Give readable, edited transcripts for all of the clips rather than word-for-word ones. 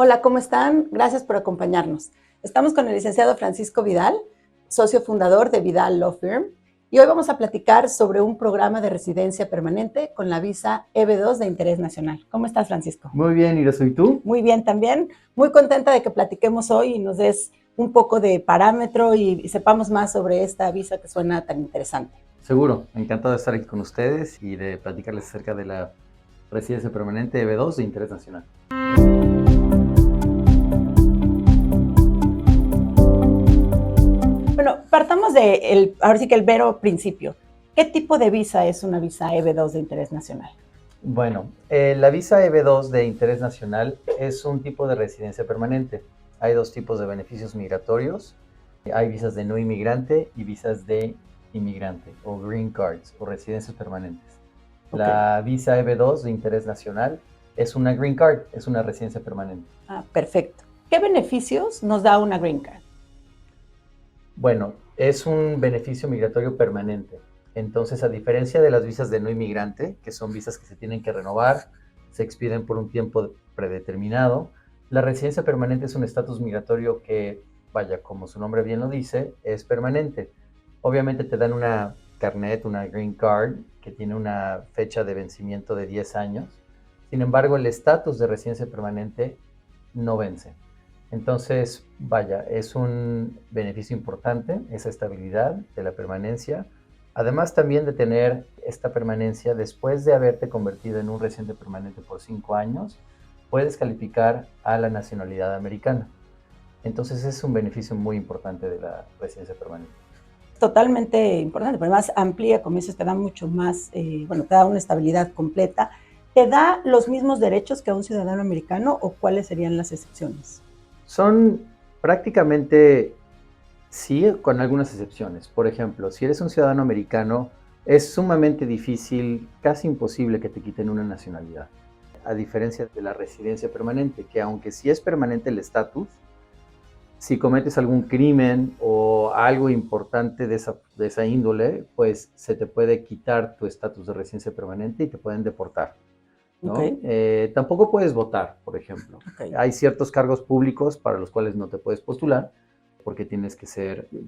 Hola, ¿cómo están? Gracias por acompañarnos. Estamos con el licenciado Francisco Vidal, socio fundador de Vidal Law Firm, y hoy vamos a platicar sobre un programa de residencia permanente con la visa EB2 de interés nacional. ¿Cómo estás, Francisco? Muy bien, ¿y soy tú? Muy bien también. Muy contenta de que platiquemos hoy y nos des un poco de parámetro y sepamos más sobre esta visa que suena tan interesante. Seguro, encantado de estar aquí con ustedes y de platicarles acerca de la residencia permanente EB2 de interés nacional. Bueno, partamos ahora sí que el vero principio. ¿Qué tipo de visa es una visa EB2 de interés nacional? Bueno, la visa EB2 de interés nacional es un tipo de residencia permanente. Hay dos tipos de beneficios migratorios. Hay visas de no inmigrante y visas de inmigrante, o green cards, o residencias permanentes. Ok. La visa EB2 de interés nacional es una green card, es una residencia permanente. Ah, perfecto. ¿Qué beneficios nos da una green card? Bueno, es un beneficio migratorio permanente. Entonces, a diferencia de las visas de no inmigrante, que son visas que se tienen que renovar, se expiden por un tiempo predeterminado, la residencia permanente es un estatus migratorio que, vaya, como su nombre bien lo dice, es permanente. Obviamente te dan una carnet, una green card, que tiene una fecha de vencimiento de 10 años. Sin embargo, el estatus de residencia permanente no vence. Entonces, vaya, es un beneficio importante esa estabilidad de la permanencia. Además también de tener esta permanencia después de haberte convertido en un residente permanente por 5 años, puedes calificar a la nacionalidad americana. Entonces es un beneficio muy importante de la residencia permanente. Totalmente importante, pero además amplía, como dices, te da mucho más, te da una estabilidad completa. ¿Te da los mismos derechos que a un ciudadano americano o cuáles serían las excepciones? Son prácticamente sí, con algunas excepciones. Por ejemplo, si eres un ciudadano americano, es sumamente difícil, casi imposible que te quiten una nacionalidad. A diferencia de la residencia permanente, que aunque sí es permanente el estatus, si cometes algún crimen o algo importante de esa índole, pues se te puede quitar tu estatus de residencia permanente y te pueden deportar, ¿no? Okay. Tampoco puedes votar, por ejemplo. Okay. Hay ciertos cargos públicos para los cuales no te puedes postular porque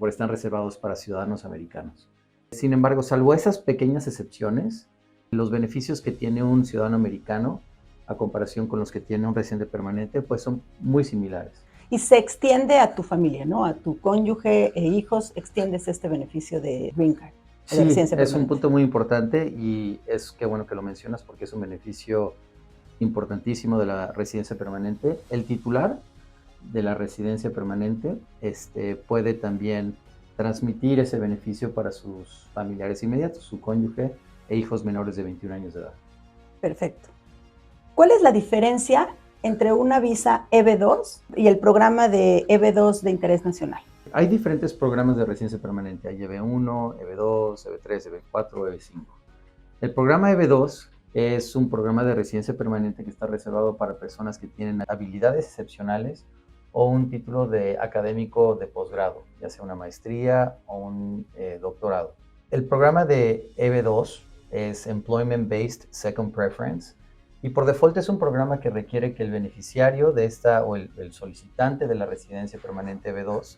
están reservados para ciudadanos americanos. Sin embargo, salvo esas pequeñas excepciones, los beneficios que tiene un ciudadano americano a comparación con los que tiene un residente permanente, pues son muy similares. Y se extiende a tu familia, ¿no? A tu cónyuge e hijos, extiendes este beneficio de green card. Sí, es un punto muy importante y es que bueno que lo mencionas porque es un beneficio importantísimo de la residencia permanente. El titular de la residencia permanente puede también transmitir ese beneficio para sus familiares inmediatos, su cónyuge e hijos menores de 21 años de edad. Perfecto. ¿Cuál es la diferencia entre una visa EB2 y el programa de EB2 de interés nacional? Hay diferentes programas de residencia permanente. Hay EB1, EB2, EB3, EB4, EB5. El programa EB2 es un programa de residencia permanente que está reservado para personas que tienen habilidades excepcionales o un título académico de posgrado, ya sea una maestría o un doctorado. El programa de EB2 es Employment Based Second Preference y por default es un programa que requiere que el beneficiario de esta o el solicitante de la residencia permanente EB2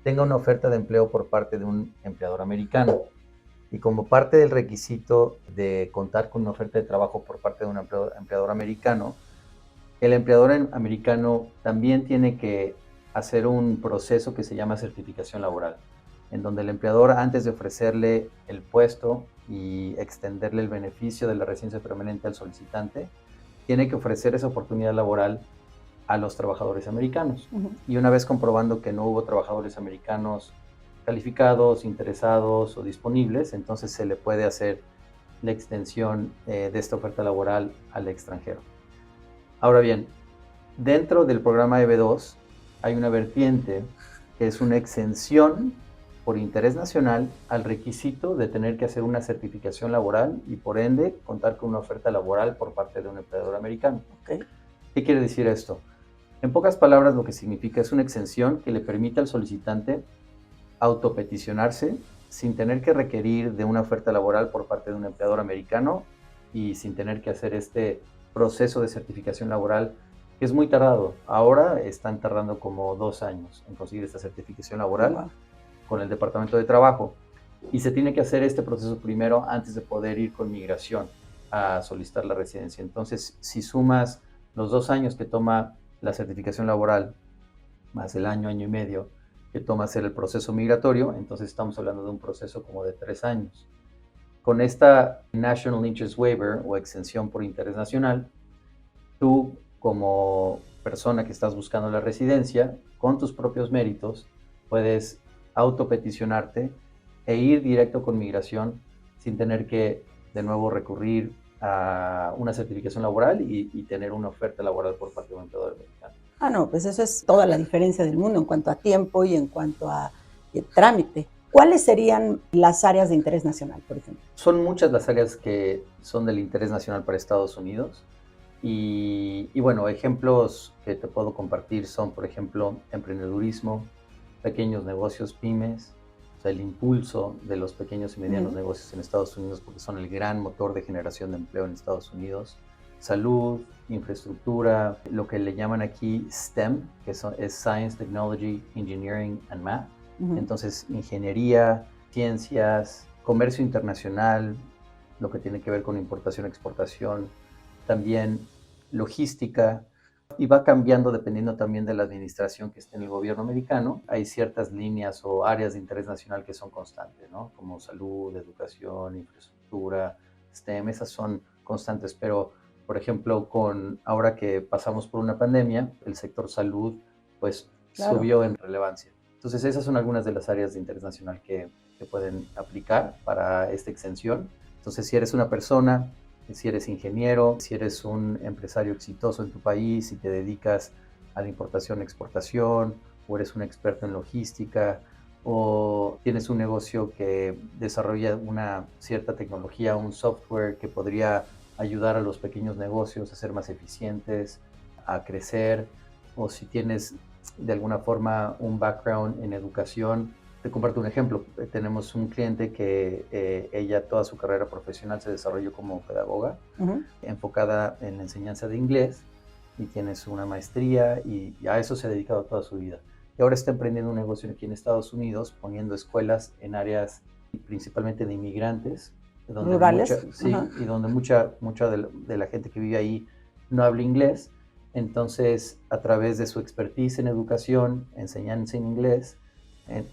tenga una oferta de empleo por parte de un empleador americano. Y como parte del requisito de contar con una oferta de trabajo por parte de un empleador americano, el empleador americano también tiene que hacer un proceso que se llama certificación laboral, en donde el empleador, antes de ofrecerle el puesto y extenderle el beneficio de la residencia permanente al solicitante, tiene que ofrecer esa oportunidad laboral a los trabajadores americanos. Y una vez comprobando que no hubo trabajadores americanos calificados, interesados o disponibles, entonces se le puede hacer la extensión de esta oferta laboral al extranjero. Ahora bien, dentro del programa EB2 hay una vertiente que es una exención por interés nacional al requisito de tener que hacer una certificación laboral y por ende contar con una oferta laboral por parte de un empleador americano. Okay. ¿Qué quiere decir esto? En pocas palabras, lo que significa es una exención que le permite al solicitante autopeticionarse sin tener que requerir de una oferta laboral por parte de un empleador americano y sin tener que hacer este proceso de certificación laboral que es muy tardado. Ahora están tardando como 2 años en conseguir esta certificación laboral Wow. con el Departamento de Trabajo. Y se tiene que hacer este proceso primero antes de poder ir con migración a solicitar la residencia. Entonces, si sumas los 2 años que toma la certificación laboral, más el año, año y medio que toma hacer el proceso migratorio, entonces estamos hablando de un proceso como de 3 años. Con esta National Interest Waiver o exención por interés nacional, tú como persona que estás buscando la residencia, con tus propios méritos, puedes autopeticionarte e ir directo con migración sin tener que de nuevo recurrir a una certificación laboral y tener una oferta laboral por parte de un empleador mexicano. Ah, no, pues eso es toda la diferencia del mundo en cuanto a tiempo y en cuanto a trámite. ¿Cuáles serían las áreas de interés nacional, por ejemplo? Son muchas las áreas que son del interés nacional para Estados Unidos. Bueno, ejemplos que te puedo compartir son, por ejemplo, emprendedurismo, pequeños negocios, pymes, o sea, el impulso de los pequeños y medianos negocios en Estados Unidos, porque son el gran motor de generación de empleo en Estados Unidos. Salud, infraestructura, lo que le llaman aquí STEM, que es Science, Technology, Engineering and Math. Entonces, ingeniería, ciencias, comercio internacional, lo que tiene que ver con importación, exportación, también logística, y va cambiando dependiendo también de la administración que esté en el gobierno americano. Hay ciertas líneas o áreas de interés nacional que son constantes, ¿no? Como salud, educación, infraestructura, STEM, esas son constantes, pero por ejemplo, ahora que pasamos por una pandemia, el sector salud pues Claro. subió en relevancia. Entonces esas son algunas de las áreas de interés nacional que pueden aplicar para esta exención. Entonces si eres una persona, si eres ingeniero, si eres un empresario exitoso en tu país, si te dedicas a la importación, exportación, o eres un experto en logística, o tienes un negocio que desarrolla una cierta tecnología, un software que podría ayudar a los pequeños negocios a ser más eficientes, a crecer, o si tienes de alguna forma un background en educación. Te comparto un ejemplo. Tenemos un cliente que ella toda su carrera profesional se desarrolló como pedagoga, enfocada en la enseñanza de inglés, y tienes una maestría y a eso se ha dedicado toda su vida. Y ahora está emprendiendo un negocio aquí en Estados Unidos, poniendo escuelas en áreas principalmente de inmigrantes, donde rurales. y donde mucha de la gente que vive ahí no habla inglés. Entonces, a través de su expertise en educación, enseñanza en inglés,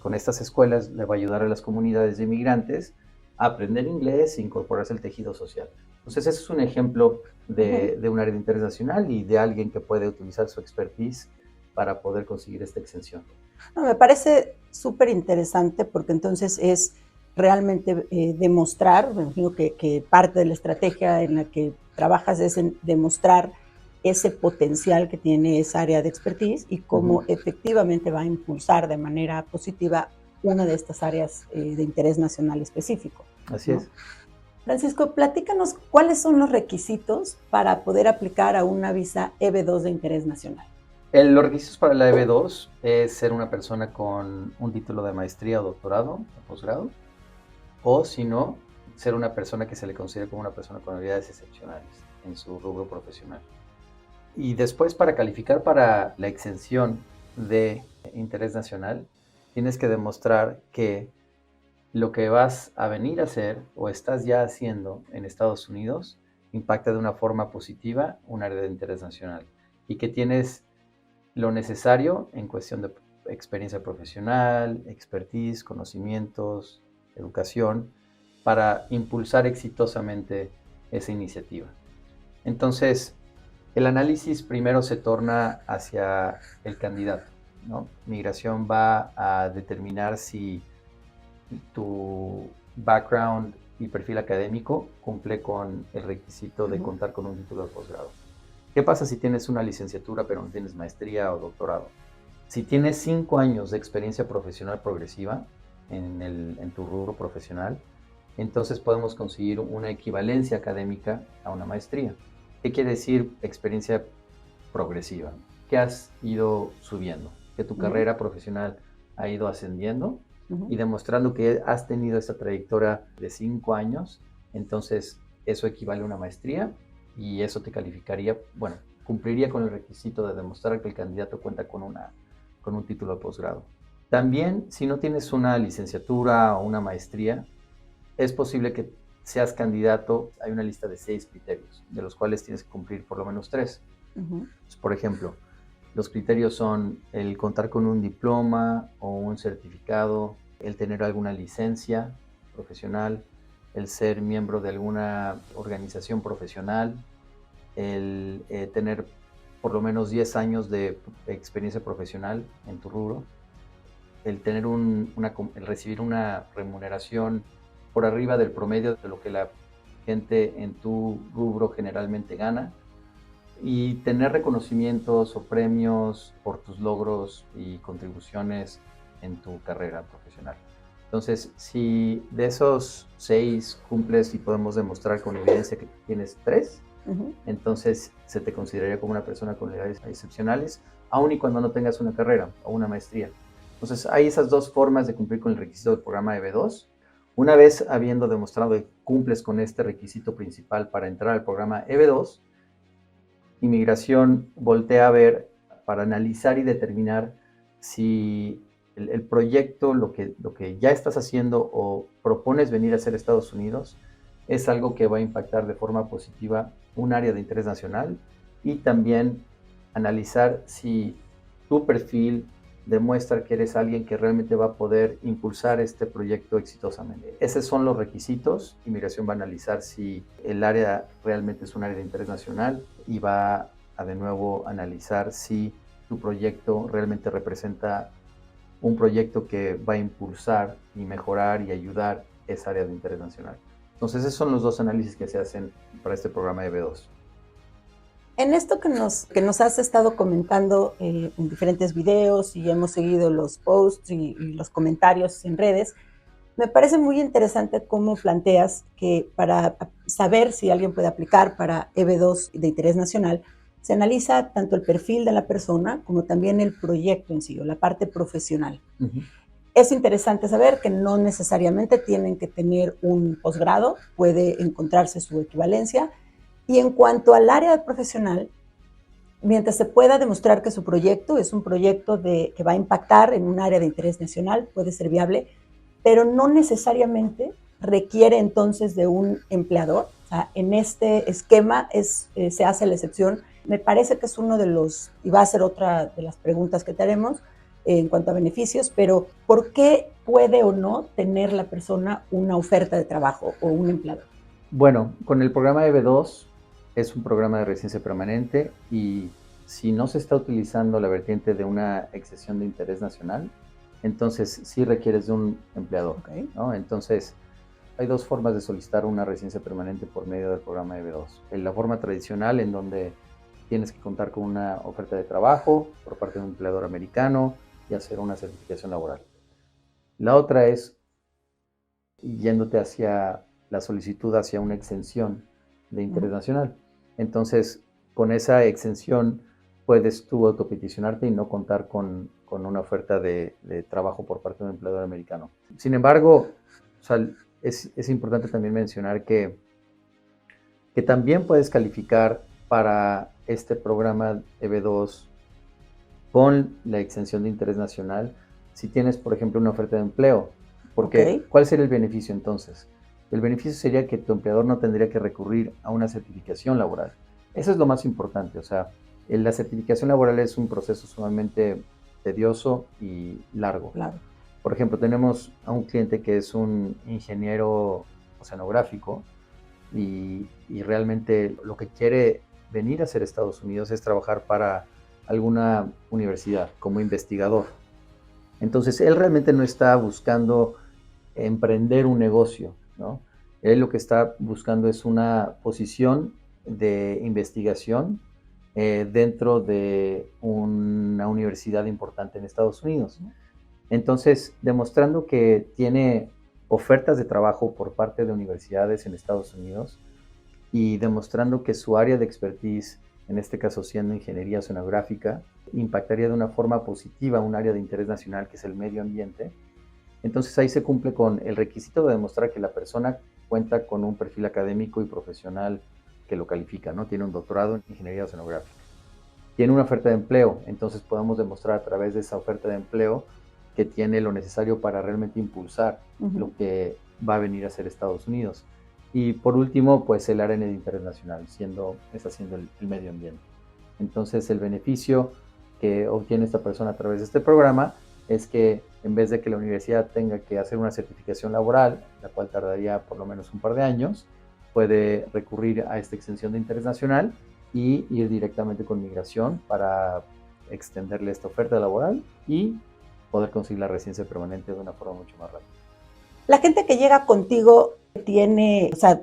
con estas escuelas le va a ayudar a las comunidades de inmigrantes a aprender inglés e incorporarse al tejido social. Entonces, ese es un ejemplo de un área de interés nacional y de alguien que puede utilizar su expertise para poder conseguir esta exención. No, me parece súper interesante porque entonces es realmente demostrar, me imagino que parte de la estrategia en la que trabajas es en demostrar ese potencial que tiene esa área de expertise y cómo efectivamente va a impulsar de manera positiva una de estas áreas de interés nacional específico. Así es. Francisco, platícanos cuáles son los requisitos para poder aplicar a una visa EB2 de interés nacional. Los requisitos para la EB2 es ser una persona con un título de maestría o doctorado o posgrado, o si no, ser una persona que se le considere como una persona con habilidades excepcionales en su rubro profesional. Y después, para calificar para la exención de interés nacional, tienes que demostrar que lo que vas a venir a hacer o estás ya haciendo en Estados Unidos impacta de una forma positiva un área de interés nacional y que tienes lo necesario en cuestión de experiencia profesional, expertise, conocimientos, educación, para impulsar exitosamente esa iniciativa. Entonces, el análisis primero se torna hacia el candidato, ¿no? Migración va a determinar si tu background y perfil académico cumple con el requisito de contar con un título de posgrado. ¿Qué pasa si tienes una licenciatura pero no tienes maestría o doctorado? Si tienes 5 años de experiencia profesional progresiva en tu rubro profesional, entonces podemos conseguir una equivalencia académica a una maestría. ¿Qué quiere decir experiencia progresiva? Que has ido subiendo, que tu carrera profesional ha ido ascendiendo y demostrando que has tenido esta trayectoria de 5 años, entonces eso equivale a una maestría y eso te calificaría, bueno, cumpliría con el requisito de demostrar que el candidato cuenta con un título de posgrado. También, si no tienes una licenciatura o una maestría, es posible que seas candidato. Hay una lista de 6 criterios, de los cuales tienes que cumplir por lo menos 3. Pues, por ejemplo, los criterios son el contar con un diploma o un certificado, el tener alguna licencia profesional, el ser miembro de alguna organización profesional, el tener por lo menos 10 años de experiencia profesional en tu rubro, el tener el recibir una remuneración por arriba del promedio de lo que la gente en tu rubro generalmente gana, y tener reconocimientos o premios por tus logros y contribuciones en tu carrera profesional. Entonces, si de esos 6 cumples y podemos demostrar con evidencia que tienes 3, entonces se te consideraría como una persona con habilidades excepcionales, aun y cuando no tengas una carrera o una maestría. Entonces, hay esas 2 formas de cumplir con el requisito del programa EB2. Una vez habiendo demostrado que cumples con este requisito principal para entrar al programa EB2, Inmigración voltea a ver para analizar y determinar si el proyecto, lo que ya estás haciendo o propones venir a hacer Estados Unidos, es algo que va a impactar de forma positiva un área de interés nacional, y también analizar si tu perfil demuestra que eres alguien que realmente va a poder impulsar este proyecto exitosamente. Esos son los requisitos. Inmigración va a analizar si el área realmente es un área de interés nacional, y va a de nuevo analizar si tu proyecto realmente representa un proyecto que va a impulsar y mejorar y ayudar esa área de interés nacional. Entonces, esos son los 2 análisis que se hacen para este programa de B2. En esto que nos has estado comentando en diferentes videos, y hemos seguido los posts y los comentarios en redes, me parece muy interesante cómo planteas que para saber si alguien puede aplicar para EB2 de interés nacional, se analiza tanto el perfil de la persona como también el proyecto en sí, o la parte profesional. Es interesante saber que no necesariamente tienen que tener un posgrado, puede encontrarse su equivalencia. Y en cuanto al área profesional, mientras se pueda demostrar que su proyecto es un proyecto que va a impactar en un área de interés nacional, puede ser viable, pero no necesariamente requiere entonces de un empleador. O sea, en este esquema se hace la excepción. Me parece que es uno de los, y va a ser otra de las preguntas que te haremos en cuanto a beneficios, pero ¿por qué puede o no tener la persona una oferta de trabajo o un empleador? Bueno, con el programa EB2 es un programa de residencia permanente, y si no se está utilizando la vertiente de una excepción de interés nacional, entonces sí requieres de un empleador, ¿no? Entonces, hay 2 formas de solicitar una residencia permanente por medio del programa EB2. La forma tradicional, en donde tienes que contar con una oferta de trabajo por parte de un empleador americano y hacer una certificación laboral. La otra es yéndote hacia la solicitud hacia una exención de interés nacional. Entonces, con esa exención puedes tú autopeticionarte y no contar con una oferta de trabajo por parte de un empleador americano. Sin embargo, o sea, es importante también mencionar que también puedes calificar para este programa EB2 con la exención de interés nacional si tienes, por ejemplo, una oferta de empleo. Porque, ¿cuál sería el beneficio entonces? El beneficio sería que tu empleador no tendría que recurrir a una certificación laboral. Eso es lo más importante. O sea, la certificación laboral es un proceso sumamente tedioso y largo. Claro. Por ejemplo, tenemos a un cliente que es un ingeniero oceanográfico, y realmente lo que quiere venir a hacer Estados Unidos es trabajar para alguna universidad como investigador. Entonces, él realmente no está buscando emprender un negocio, ¿no? Él lo que está buscando es una posición de investigación dentro de una universidad importante en Estados Unidos. Entonces, demostrando que tiene ofertas de trabajo por parte de universidades en Estados Unidos, y demostrando que su área de expertise, en este caso siendo ingeniería oceanográfica, impactaría de una forma positiva un área de interés nacional que es el medio ambiente, entonces ahí se cumple con el requisito de demostrar que la persona cuenta con un perfil académico y profesional que lo califica, ¿no? Tiene un doctorado en ingeniería oceanográfica. tiene una oferta de empleo, entonces podemos demostrar a través de esa oferta de empleo que tiene lo necesario para realmente impulsar lo que va a venir a ser Estados Unidos. Y por último, pues el área de interés nacional, está haciendo el medio ambiente. Entonces el beneficio que obtiene esta persona a través de este programa es que en vez de que la universidad tenga que hacer una certificación laboral, la cual tardaría por lo menos un par de años, puede recurrir a esta extensión de interés nacional y ir directamente con migración para extenderle esta oferta laboral y poder conseguir la residencia permanente de una forma mucho más rápida. La gente que llega contigo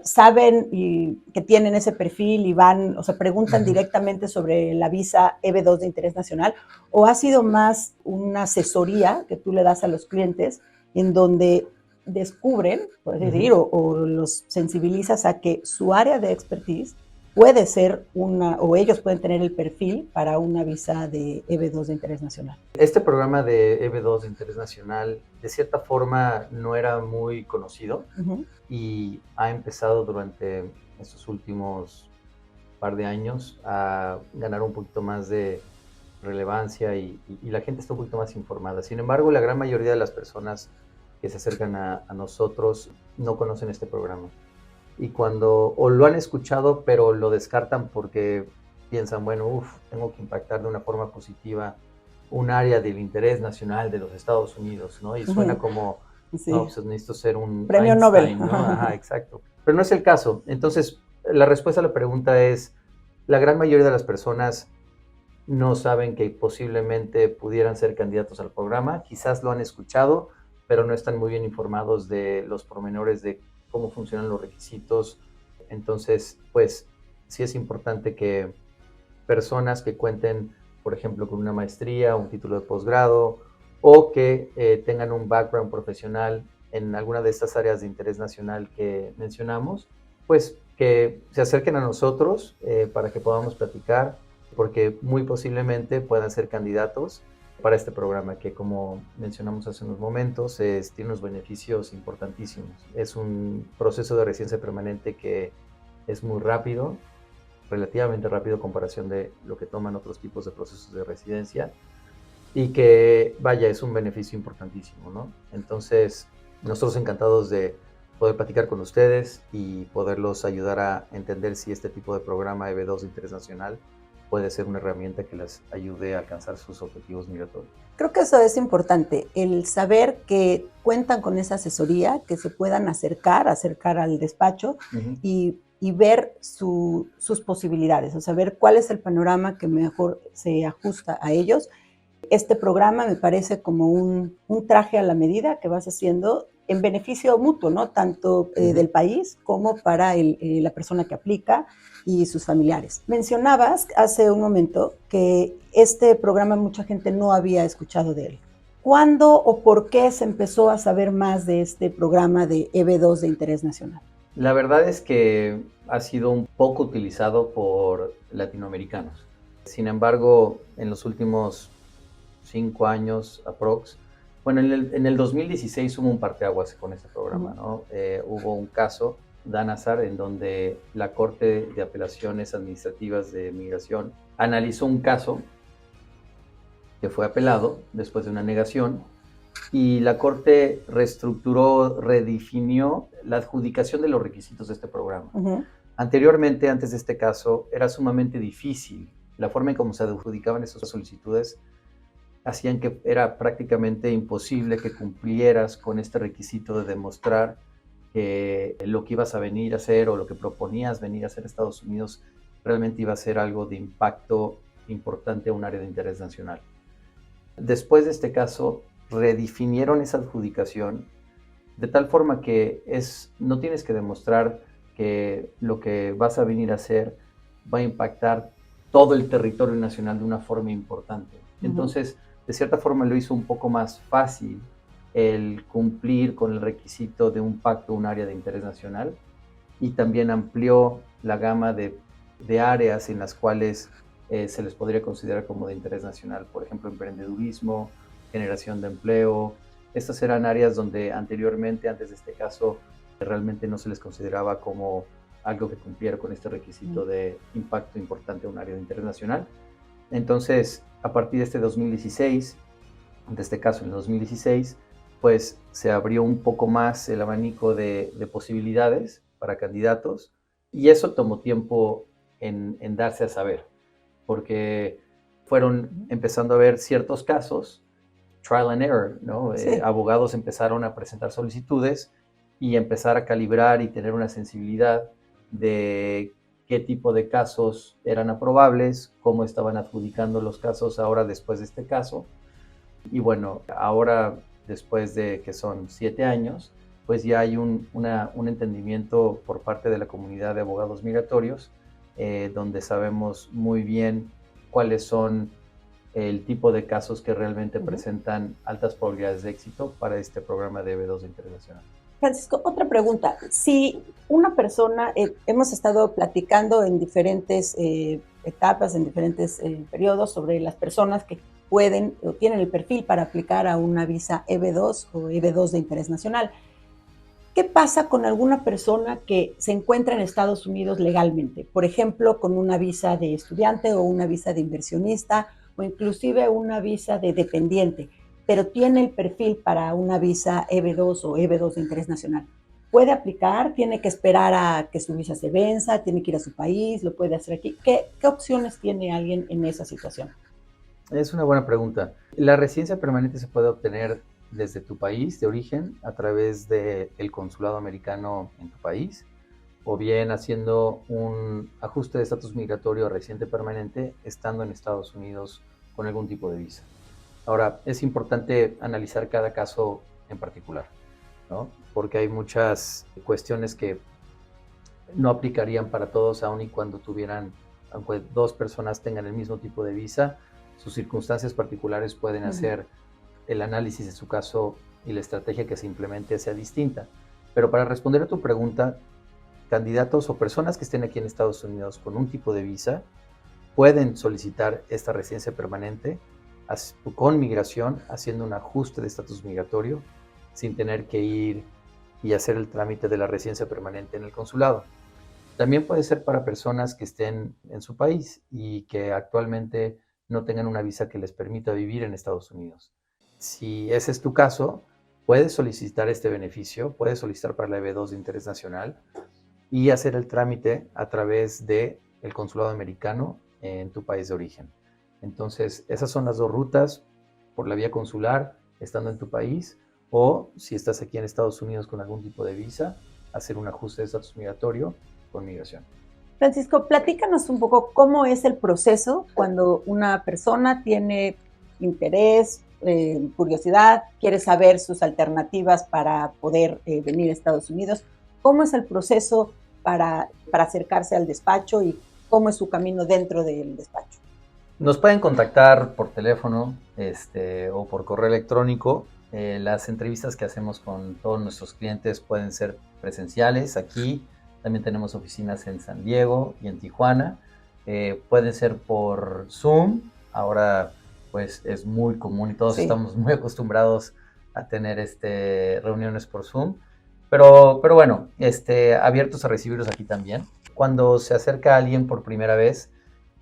saben que tienen ese perfil y van, preguntan directamente sobre la visa EB2 de interés nacional, o ha sido más una asesoría que tú le das a los clientes en donde descubren, por así decir, o los sensibilizas a que su área de expertise puede ser o ellos pueden tener el perfil para una visa de EB2 de interés nacional. Este programa de EB2 de interés nacional, de cierta forma, no era muy conocido y ha empezado durante estos últimos par de años a ganar un poquito más de relevancia y la gente está un poquito más informada. Sin embargo, la gran mayoría de las personas que se acercan a nosotros no conocen este programa. Y o lo han escuchado, pero lo descartan porque piensan, bueno, tengo que impactar de una forma positiva un área del interés nacional de los Estados Unidos, ¿no? Y suena como, sí. No, pues necesito ser un premio Einstein, Nobel. ¿no? Ajá, exacto. Pero no es el caso. Entonces, la respuesta a la pregunta es, la gran mayoría de las personas no saben que posiblemente pudieran ser candidatos al programa, quizás lo han escuchado, pero no están muy bien informados de los pormenores de cómo funcionan los requisitos. Entonces, pues sí es importante que personas que cuenten, por ejemplo, con una maestría, un título de posgrado o que tengan un background profesional en alguna de estas áreas de interés nacional que mencionamos, pues que se acerquen a nosotros para que podamos platicar, porque muy posiblemente puedan ser candidatos para este programa que, como mencionamos hace unos momentos, tiene unos beneficios importantísimos. Es un proceso de residencia permanente que es muy rápido, relativamente rápido en comparación de lo que toman otros tipos de procesos de residencia y que, vaya, es un beneficio importantísimo, ¿no? Entonces, nosotros encantados de poder platicar con ustedes y poderlos ayudar a entender si este tipo de programa EB2 de interés nacional puede ser una herramienta que les ayude a alcanzar sus objetivos migratorios. Creo que eso es importante, el saber que cuentan con esa asesoría, que se puedan acercar al despacho y ver sus posibilidades, o sea, ver cuál es el panorama que mejor se ajusta a ellos. Este programa me parece como un traje a la medida que vas haciendo en beneficio mutuo, ¿no? Tanto del país como para la persona que aplica y sus familiares. Mencionabas hace un momento que este programa mucha gente no había escuchado de él. ¿Cuándo o por qué se empezó a saber más de este programa de EB2 de interés nacional? La verdad es que ha sido un poco utilizado por latinoamericanos. Sin embargo, en los últimos 5 años aprox, bueno, en el 2016 hubo un parteaguas con este programa, ¿no? Hubo un caso, Danazar, en donde la Corte de Apelaciones Administrativas de Migración analizó un caso que fue apelado después de una negación y la Corte reestructuró, redefinió la adjudicación de los requisitos de este programa. Anteriormente, antes de este caso, era sumamente difícil. La forma en cómo se adjudicaban esas solicitudes hacían que era prácticamente imposible que cumplieras con este requisito de demostrar que lo que ibas a venir a hacer o lo que proponías venir a hacer a Estados Unidos realmente iba a ser algo de impacto importante a un área de interés nacional. Después de este caso, redefinieron esa adjudicación de tal forma que no tienes que demostrar que lo que vas a venir a hacer va a impactar todo el territorio nacional de una forma importante. Entonces, de cierta forma lo hizo un poco más fácil el cumplir con el requisito de un pacto, un área de interés nacional, y también amplió la gama de áreas en las cuales se les podría considerar como de interés nacional, por ejemplo, emprendedurismo, generación de empleo. Estas eran áreas donde anteriormente, antes de este caso, realmente no se les consideraba como algo que cumpliera con este requisito de impacto importante a un área de interés nacional. Entonces, a partir de este 2016, de este caso en el 2016, pues se abrió un poco más el abanico de posibilidades para candidatos y eso tomó tiempo en darse a saber, porque fueron empezando a ver ciertos casos, trial and error, ¿no? Sí. Abogados empezaron a presentar solicitudes y empezar a calibrar y tener una sensibilidad de qué tipo de casos eran aprobables, cómo estaban adjudicando los casos ahora después de este caso. Y bueno, ahora después de que son 7 años, pues ya hay un entendimiento por parte de la comunidad de abogados migratorios, donde sabemos muy bien cuáles son el tipo de casos que realmente presentan altas probabilidades de éxito para este programa de B2 de Interés Nacional. Francisco, otra pregunta. Si una persona, hemos estado platicando en diferentes etapas, en diferentes periodos, sobre las personas que pueden o tienen el perfil para aplicar a una visa EB2 o EB2 de interés nacional. ¿Qué pasa con alguna persona que se encuentra en Estados Unidos legalmente? Por ejemplo, con una visa de estudiante o una visa de inversionista o inclusive una visa de dependiente, pero tiene el perfil para una visa EB2 o EB2 de interés nacional. ¿Puede aplicar? ¿Tiene que esperar a que su visa se venza? ¿Tiene que ir a su país? ¿Lo puede hacer aquí? ¿Qué opciones tiene alguien en esa situación? Es una buena pregunta. La residencia permanente se puede obtener desde tu país de origen a través del consulado americano en tu país, o bien haciendo un ajuste de estatus migratorio a residente permanente estando en Estados Unidos con algún tipo de visa. Ahora, es importante analizar cada caso en particular, ¿no? Porque hay muchas cuestiones que no aplicarían para todos, aun y cuando tuvieran, aunque dos personas tengan el mismo tipo de visa, sus circunstancias particulares pueden hacer el análisis de su caso y la estrategia que se implemente sea distinta. Pero para responder a tu pregunta, candidatos o personas que estén aquí en Estados Unidos con un tipo de visa pueden solicitar esta residencia permanente con migración, haciendo un ajuste de estatus migratorio sin tener que ir y hacer el trámite de la residencia permanente en el consulado. También puede ser para personas que estén en su país y que actualmente no tengan una visa que les permita vivir en Estados Unidos. Si ese es tu caso, puedes solicitar este beneficio, puedes solicitar para la EB2 de interés nacional y hacer el trámite a través del consulado americano en tu país de origen. Entonces, esas son las dos rutas: por la vía consular, estando en tu país, o si estás aquí en Estados Unidos con algún tipo de visa, hacer un ajuste de estatus migratorio con migración. Francisco, platícanos un poco cómo es el proceso cuando una persona tiene interés, curiosidad, quiere saber sus alternativas para poder venir a Estados Unidos. ¿Cómo es el proceso para acercarse al despacho y cómo es su camino dentro del despacho? Nos pueden contactar por teléfono o por correo electrónico. Las entrevistas que hacemos con todos nuestros clientes pueden ser presenciales aquí. También tenemos oficinas en San Diego y en Tijuana. Pueden ser por Zoom. Ahora pues es muy común y todos estamos muy acostumbrados a tener reuniones por Zoom. Pero bueno, abiertos a recibirlos aquí también. Cuando se acerca alguien por primera vez,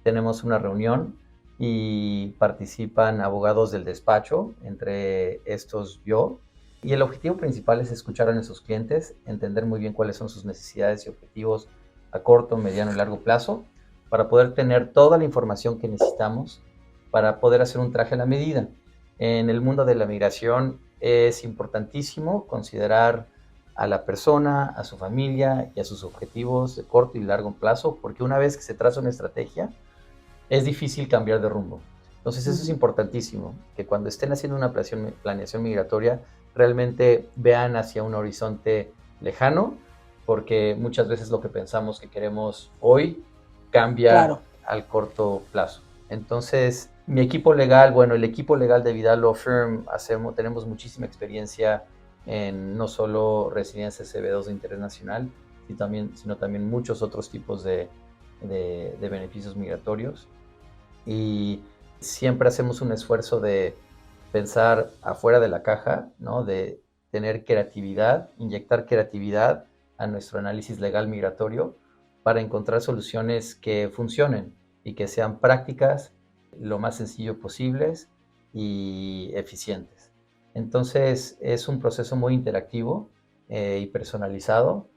tenemos una reunión y participan abogados del despacho, entre estos yo. Y el objetivo principal es escuchar a nuestros clientes, entender muy bien cuáles son sus necesidades y objetivos a corto, mediano y largo plazo, para poder tener toda la información que necesitamos para poder hacer un traje a la medida. En el mundo de la migración es importantísimo considerar a la persona, a su familia y a sus objetivos de corto y largo plazo, porque una vez que se traza una estrategia, es difícil cambiar de rumbo. Entonces eso es importantísimo, que cuando estén haciendo una planeación migratoria, realmente vean hacia un horizonte lejano, porque muchas veces lo que pensamos que queremos hoy cambia al corto plazo. Entonces, mi equipo legal, bueno, el equipo legal de Vidal Law Firm, tenemos muchísima experiencia en no solo residencias CB2 de interés nacional, sino también muchos otros tipos de beneficios migratorios. Y siempre hacemos un esfuerzo de pensar afuera de la caja, ¿no? De tener creatividad, inyectar creatividad a nuestro análisis legal migratorio para encontrar soluciones que funcionen y que sean prácticas lo más sencillo posibles y eficientes. Entonces es un proceso muy interactivo y personalizado,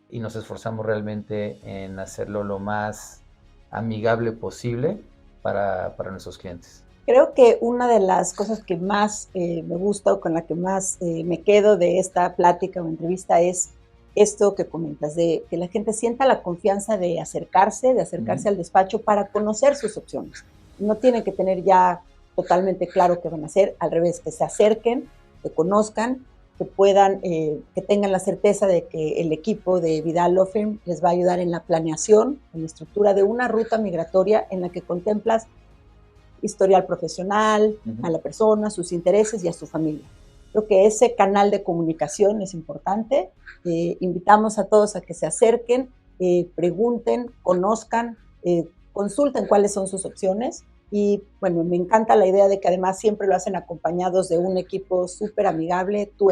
y nos esforzamos realmente en hacerlo lo más amigable posible para nuestros clientes. Creo que una de las cosas que más me gusta o con la que más me quedo de esta plática o entrevista es esto que comentas, de que la gente sienta la confianza de acercarse al despacho para conocer sus opciones. No tienen que tener ya totalmente claro qué van a hacer, al revés, que se acerquen, que conozcan, que puedan, que tengan la certeza de que el equipo de Vidal Law Firm les va a ayudar en la planeación, en la estructura de una ruta migratoria en la que contemplas historial profesional, a la persona, sus intereses y a su familia. Creo que ese canal de comunicación es importante. Invitamos a todos a que se acerquen, pregunten, conozcan, consulten cuáles son sus opciones. Y bueno, me encanta la idea de que además siempre lo hacen acompañados de un equipo súper amigable. Tú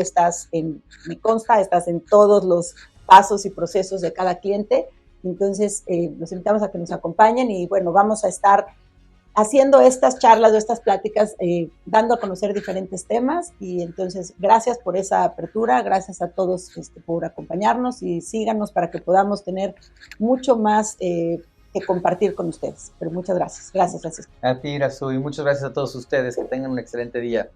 me consta, estás en todos los pasos y procesos de cada cliente. Entonces, los invitamos a que nos acompañen y bueno, vamos a estar haciendo estas charlas o estas pláticas, dando a conocer diferentes temas. Y entonces, gracias por esa apertura, gracias a todos por acompañarnos y síganos para que podamos tener mucho más que compartir con ustedes. Pero muchas gracias. Gracias, Francisco. A ti, Irasu, y muchas gracias a todos ustedes. Que tengan un excelente día.